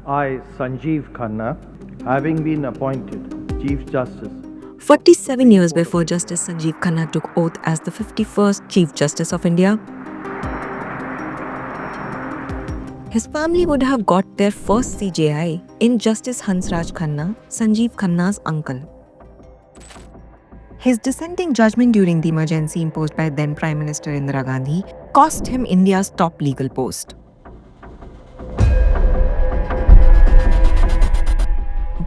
I, Sanjeev Khanna, having been appointed Chief Justice 47 years before Justice Sanjeev Khanna took oath as the 51st Chief Justice of India, his family would have got their first CJI in Justice Hansraj Khanna, Sanjeev Khanna's uncle. His dissenting judgment during the emergency imposed by then Prime Minister Indira Gandhi cost him India's top legal post.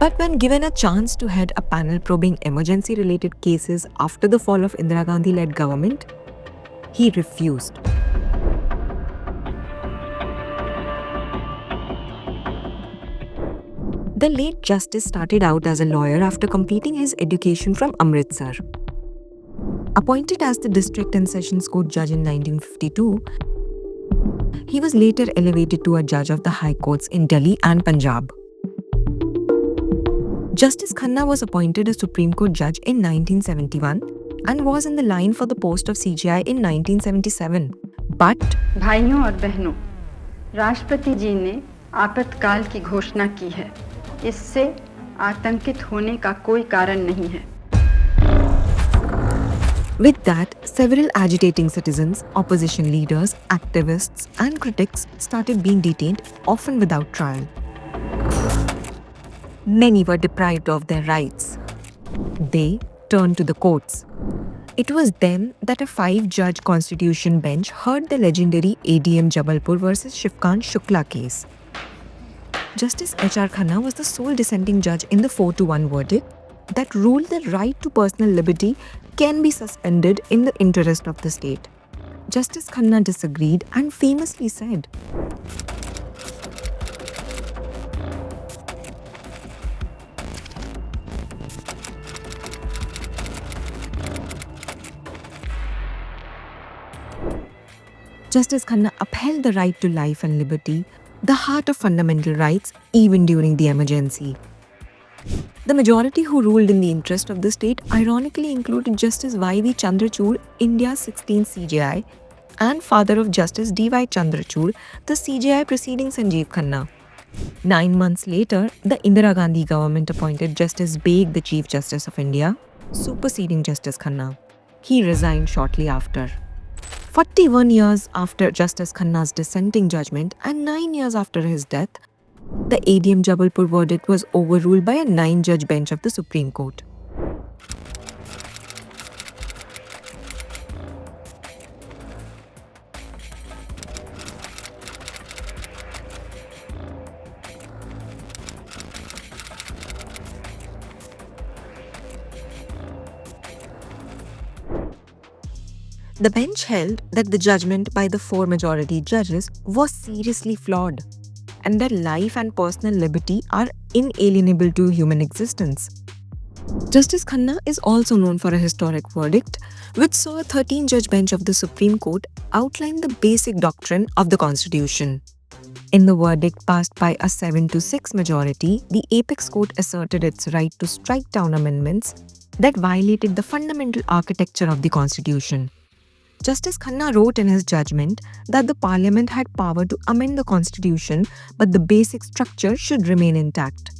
But when given a chance to head a panel probing emergency-related cases after the fall of Indira Gandhi-led government, he refused. The late Justice started out as a lawyer after completing his education from Amritsar. Appointed as the District and Sessions Court judge in 1952, he was later elevated to a judge of the High Courts in Delhi and Punjab. Justice Khanna was appointed a Supreme Court judge in 1971 and was in the line for the post of CJI in 1977. But भाइयों और बहनों, राष्ट्रपति जी ने आपातकाल की घोषणा की है। इससे आतंकित होने का कोई कारण नहीं है। with that, several agitating citizens, opposition leaders, activists, and critics started being detained, often without trial. Many were deprived of their rights. They turned to the courts. It was then that a 5-judge constitution bench heard the legendary ADM Jabalpur versus Shivkant Shukla case. Justice H.R. Khanna was the sole dissenting judge in the 4-1 verdict that ruled the right to personal liberty can be suspended in the interest of the state. Justice Khanna disagreed and famously said, Justice Khanna upheld the right to life and liberty, the heart of fundamental rights, even during the emergency. The majority who ruled in the interest of the state ironically included Justice Y.V. Chandrachud, India's 16th CJI, and father of Justice D.Y. Chandrachud, the CJI preceding Sanjeev Khanna. 9 months later, the Indira Gandhi government appointed Justice Beg the Chief Justice of India, superseding Justice Khanna. He resigned shortly after. 41 years after Justice Khanna's dissenting judgment and 9 years after his death, the ADM Jabalpur verdict was overruled by a 9-judge bench of the Supreme Court. The bench held that the judgment by the 4 majority judges was seriously flawed and that life and personal liberty are inalienable to human existence. Justice Khanna is also known for a historic verdict which saw a 13-judge bench of the Supreme Court outline the basic doctrine of the Constitution. In the verdict passed by a 7-6 majority, the apex court asserted its right to strike down amendments that violated the fundamental architecture of the Constitution. Justice Khanna wrote in his judgment that the Parliament had power to amend the Constitution, but the basic structure should remain intact.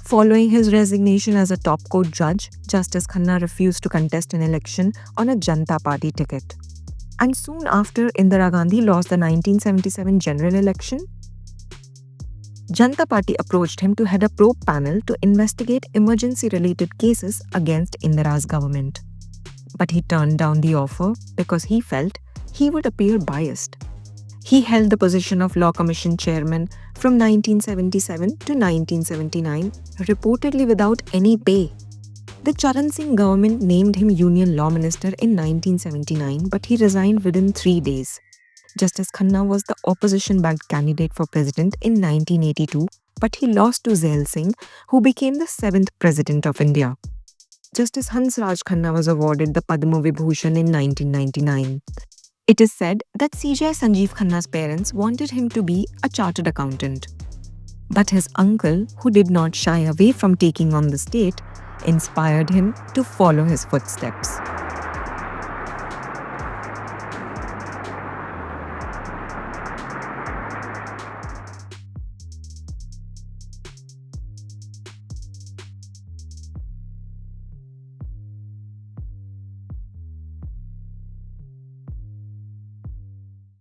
Following his resignation as a top court judge, Justice Khanna refused to contest an election on a Janata Party ticket. And soon after Indira Gandhi lost the 1977 general election, Janata Party approached him to head a probe panel to investigate emergency-related cases against Indira's government. But he turned down the offer because he felt he would appear biased. He held the position of Law Commission chairman from 1977 to 1979, reportedly without any pay. The Charan Singh government named him Union Law Minister in 1979, but he resigned within 3 days. Justice Khanna was the opposition-backed candidate for president in 1982, but he lost to Zail Singh, who became the 7th President of India. Justice Hansraj Khanna was awarded the Padma Vibhushan in 1999. It is said that CJI Sanjeev Khanna's parents wanted him to be a chartered accountant. But his uncle, who did not shy away from taking on the state, inspired him to follow his footsteps.